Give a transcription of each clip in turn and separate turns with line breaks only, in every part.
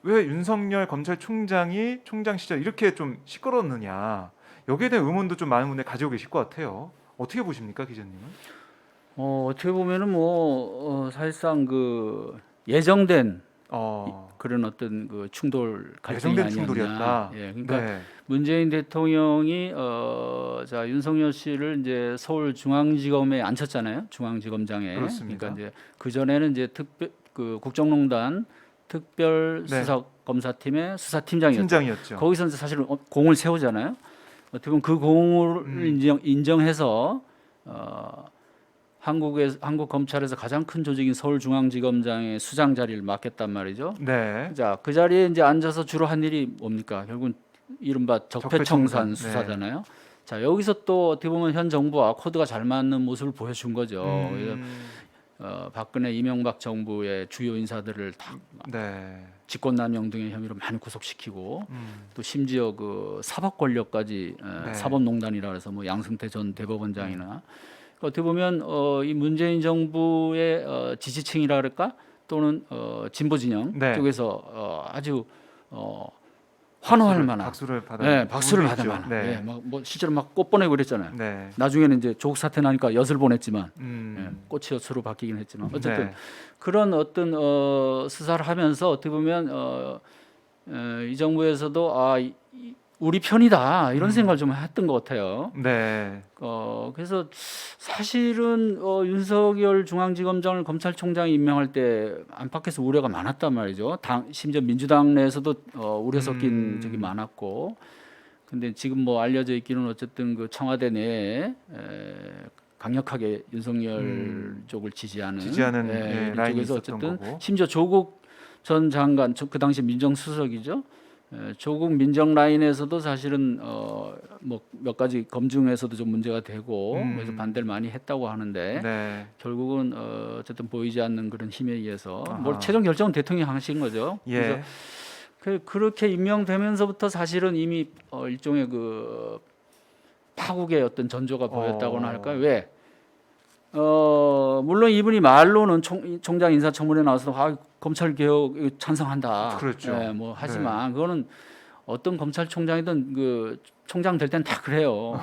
왜 윤석열 검찰총장이 총장 시절 이렇게 좀 시끄러웠느냐. 여기에 대한 의문도 좀 많은 분들이 가지고 계실 것 같아요. 어떻게 보십니까, 기자님은?
어떻게 보면은 사실상 그 예정된 그런 어떤 그 충돌 갈등이
예정된
아니었냐.
충돌이었다.
예, 그러니까
네.
문재인 대통령이 자 윤석열 씨를 이제 서울중앙지검에 앉혔잖아요. 중앙지검장에.
그렇습니다.
그러니까 이제 그 전에는 이제 국정농단 특별
네.
수사검사팀의 수사팀장이었죠.
팀장이었죠.
거기서 이제 사실 공을 세우잖아요. 어떻게 보면 그 공을 인정해서 한국 검찰에서 가장 큰 조직인 서울중앙지검장의 수장 자리를 맡겠단 말이죠.
네.
자, 그 자리에 이제 앉아서 주로 한 일이 뭡니까? 결국은 이른바 적폐청산 수사잖아요.
네.
자, 여기서 또 어떻게 보면 현 정부와 코드가 잘 맞는 모습을 보여준 거죠. 그래서 박근혜, 이명박 정부의 주요 인사들을 다
네.
직권남용 등의 혐의로 많이 구속시키고 또 심지어 그 사법 권력까지
네.
사법농단이라 해서 뭐 양승태 전 대법원장이나 어떻게 보면 이 문재인 정부의 지지층이라 그럴까 또는 진보 진영
네.
쪽에서 아주 환호할 만한
박수를 받아.
네, 박수를 받을 만한
네.
네, 뭐 실제로 막 꽃 보내고 그랬잖아요.
네.
나중에는 이제 조국 사태 나니까 엿을 보냈지만 꽃이 엿으로 바뀌긴 했지만 어쨌든
네.
그런 어떤 수사를 하면서 어떻게 보면 이 정부에서도 우리 편이다 이런 생각을 좀 했던 것 같아요.
네.
그래서 사실은 윤석열 중앙지검장을 검찰총장이 임명할 때 안팎에서 우려가 많았단 말이죠. 심지어 민주당 내에서도 우려 섞인 적이 많았고, 근데 지금 뭐 알려져 있기는 어쨌든 그 청와대 내에 강력하게 윤석열 쪽을 지지하는
예, 라인이
쪽에서
있었던
어쨌든
거고.
심지어 조국 전 장관 그 당시 민정수석이죠. 조국 민정 라인에서도 사실은 뭐 몇 가지 검증에서도 좀 문제가 되고 그래서 반대를 많이 했다고 하는데
네.
결국은 어쨌든 보이지 않는 그런 힘에 의해서
아하.
뭐 최종 결정은 대통령이 하신 거죠.
예.
그래서 그렇게 임명되면서부터 사실은 이미 일종의 그 파국의 어떤 전조가 보였다고나 할까요? 왜? 물론 이분이 말로는 총장 인사청문회 나와서 검찰 개혁 찬성한다.
그렇죠.
예, 뭐 하지만 그거는 어떤 검찰총장이든 그 총장 될 땐 다 그래요.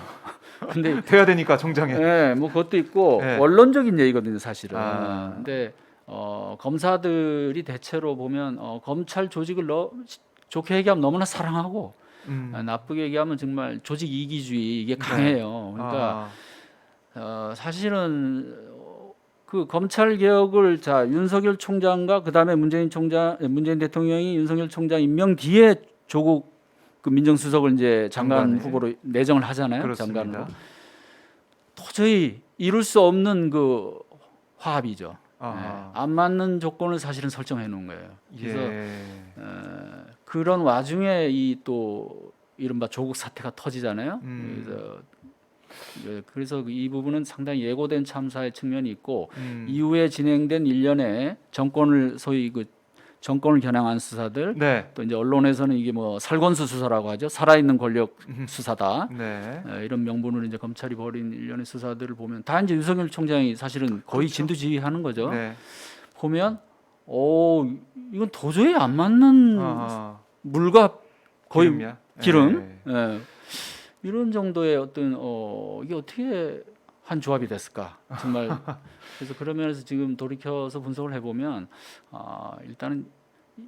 근데
돼야 되니까 총장에.
예, 뭐 그것도 있고
네.
원론적인 얘기거든요, 사실은.
아.
근데 검사들이 대체로 보면 검찰 조직을 좋게 얘기하면 너무나 사랑하고 나쁘게 얘기하면 정말 조직 이기주의 이게 강해요. 그러니까 사실은 그 검찰 개혁을 자 윤석열 총장과 그다음에 문재인 대통령이 윤석열 총장 임명 뒤에 조국 그 민정수석을 이제 장관
장관에.
후보로 내정을 하잖아요.
그렇습니다.
장관으로. 도저히 이룰 수 없는 그 화합이죠. 안 맞는 조건을 사실은 설정해 놓은 거예요. 그래서 그런 와중에 이 또 이른바 조국 사태가 터지잖아요. 그래서 이 부분은 상당히 예고된 참사의 측면이 있고 이후에 진행된 일련의 정권을 겨냥한 수사들
네.
또 이제 언론에서는 이게 뭐 살건수 수사라고 하죠. 살아있는 권력 수사다.
네.
이런 명분으로 이제 검찰이 벌인 일련의 수사들을 보면 다 이제 윤석열 총장이 사실은 거의
그렇죠.
진두지휘하는 거죠.
네.
보면 이건 도저히 안 맞는 물과 거의
기름이야?
기름. 예. 이런 정도의 어떤 이게 어떻게 한 조합이 됐을까 정말. 그래서 그런 면에서 지금 돌이켜서 분석을 해보면 일단은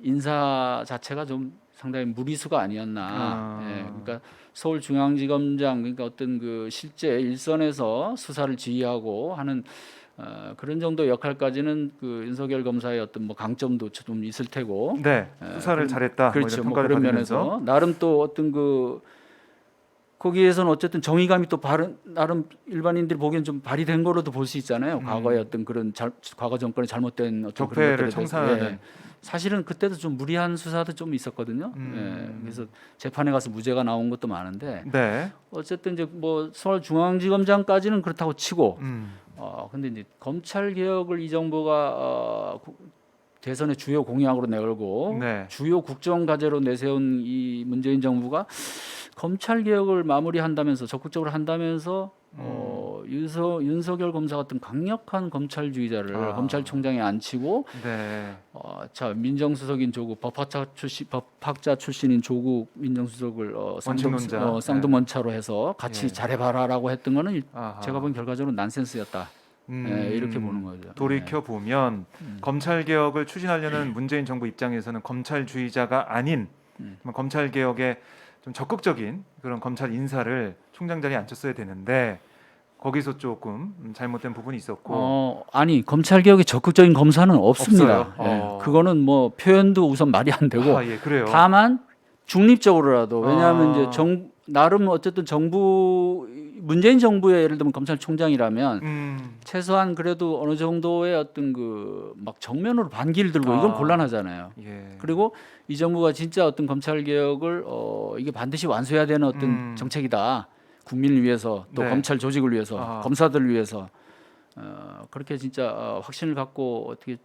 인사 자체가 좀 상당히 무리수가 아니었나. 예, 그러니까 서울중앙지검장 그러니까 어떤 그 실제 일선에서 수사를 지휘하고 하는 그런 정도 역할까지는 그 윤석열 검사의 어떤 뭐 강점도 좀 있을 테고.
네. 수사를 잘했다.
그렇죠.
뭐
뭐 그런 면에서 나름 또 어떤 그 거기에서는 어쨌든 정의감이 또 나름 일반인들이 보기엔 좀 발휘된 거로도 볼 수 있잖아요. 과거의 어떤 그런 과거 정권의 잘못된 어떤
적폐를
그런
청산하는.
예. 사실은 그때도 좀 무리한 수사도 좀 있었거든요. 예. 그래서 재판에 가서 무죄가 나온 것도 많은데
네.
어쨌든 이제 뭐 서울중앙지검장까지는 그렇다고 치고 근데 이제 검찰 개혁을 이 정부가 대선의 주요 공약으로 내걸고
네.
주요 국정 과제로 내세운 이 문재인 정부가 검찰 개혁을 마무리한다면서 적극적으로 한다면서 윤석열 검사 같은 강력한 검찰주의자를
아.
검찰총장에 앉히고
네.
자 민정수석인 조국 법학자 출신인 조국 민정수석을
원칙론자.
쌍둥원차로 해서 같이
예.
잘해봐라라고 했던 거는
아하.
제가 본 결과적으로 난센스였다. 이렇게 보는 거죠.
돌이켜 보면 검찰 개혁을 추진하려는 문재인 정부 입장에서는 검찰주의자가 아닌 검찰 개혁에 좀 적극적인 그런 검찰 인사를 총장 자리에 앉혔어야 되는데 거기서 조금 잘못된 부분이 있었고
아니 검찰 개혁에 적극적인 검사는 없습니다.
없어요?
예, 그거는 뭐 표현도 우선 말이 안 되고
예, 그래요.
다만 중립적으로라도 왜냐하면
아.
이제 나름 어쨌든 정부 문재인 정부의 예를 들면 검찰총장이라면 최소한 그래도 어느 정도의 어떤 그 막 정면으로 반기를 들고 이건 곤란하잖아요.
예.
그리고 이 정부가 진짜 어떤 검찰 개혁을 이게 반드시 완수해야 되는 어떤 정책이다. 국민을 위해서 또
네.
검찰 조직을 위해서
아.
검사들을 위해서 그렇게 진짜 확신을 갖고 어떻게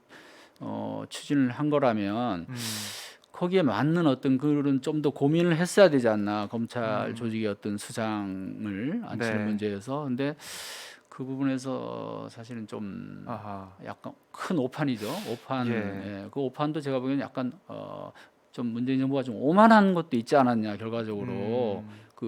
추진을 한 거라면 거기에 맞는 어떤 그런 좀 더 고민을 했어야 되지 않나 검찰 조직의 어떤 수장을 앉히는
네.
문제에서 근데 그 부분에서 사실은 좀
아하.
약간 큰 오판이죠. 오판.
예.
예. 그 오판도 제가 보기에는 약간 좀 문재인 정부가 좀 오만한 것도 있지 않았냐 결과적으로 그